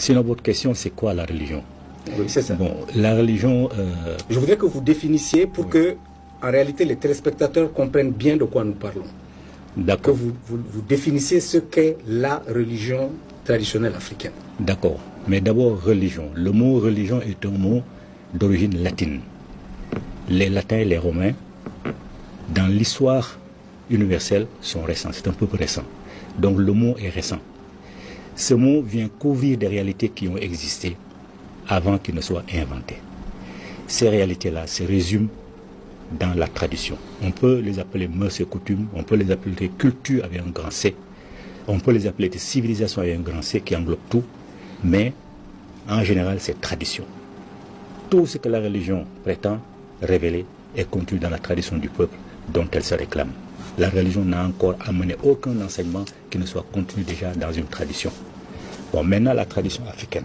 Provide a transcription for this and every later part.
Sinon, votre question, c'est quoi la religion? Oui, c'est ça. Bon, la religion... Je voudrais que vous définissiez pour que, en réalité, les téléspectateurs comprennent bien de quoi nous parlons. Que D'accord. vous définissiez ce qu'est la religion traditionnelle africaine. D'accord. Mais d'abord, religion. Le mot religion est un mot d'origine latine. Les latins et les romains, dans l'histoire universelle, sont récents. C'est un peu récent. Donc le mot est récent. Ce mot vient couvrir des réalités qui ont existé avant qu'il ne soit inventé. Ces réalités-là se résument dans la tradition. On peut les appeler mœurs et coutumes, on peut les appeler culture avec un grand C, on peut les appeler des civilisations avec un grand C qui englobe tout, mais en général c'est tradition. Tout ce que la religion prétend révéler est contenu dans la tradition du peuple dont elle se réclame. La religion n'a encore amené aucun enseignement qui ne soit contenu déjà dans une tradition. Bon, maintenant la tradition africaine.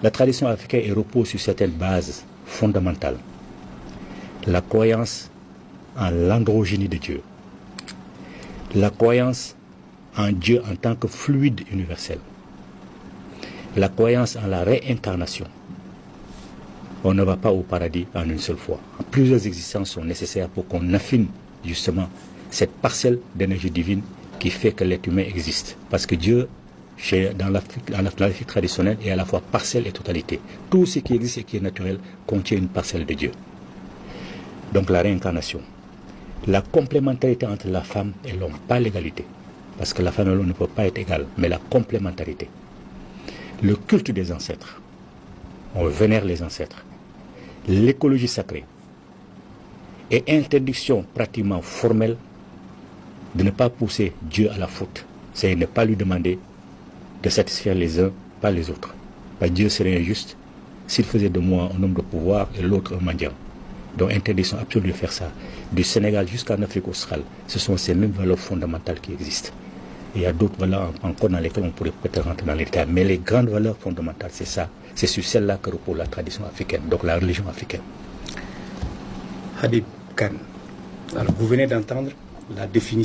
La tradition africaine repose sur certaines bases fondamentales. La croyance en l'androgynie de Dieu. La croyance en Dieu en tant que fluide universel. La croyance en la réincarnation. On ne va pas au paradis en une seule fois. Plusieurs existences sont nécessaires pour qu'on affine justement cette parcelle d'énergie divine qui fait que l'être humain existe. Parce que Dieu, dans l'Afrique traditionnelle, est à la fois parcelle et totalité. Tout ce qui existe et qui est naturel contient une parcelle de Dieu. Donc la réincarnation. La complémentarité entre la femme et l'homme, pas l'égalité. Parce que la femme et l'homme ne peuvent pas être égales, mais la complémentarité. Le culte des ancêtres. On vénère les ancêtres. L'écologie sacrée. Et interdiction pratiquement formelle de ne pas pousser Dieu à la faute. C'est ne pas lui demander de satisfaire les uns, pas les autres. Parce que Dieu serait injuste s'il faisait de moi un homme de pouvoir et l'autre un mendiant. Donc interdiction absolue de faire ça. Du Sénégal jusqu'en Afrique australe, ce sont ces mêmes valeurs fondamentales qui existent. Et il y a d'autres valeurs encore dans lesquelles on pourrait peut-être rentrer dans les détails. Mais les grandes valeurs fondamentales, c'est ça. C'est sur celle-là que repose la tradition africaine, donc la religion africaine. Habib Kane, alors vous venez d'entendre la définition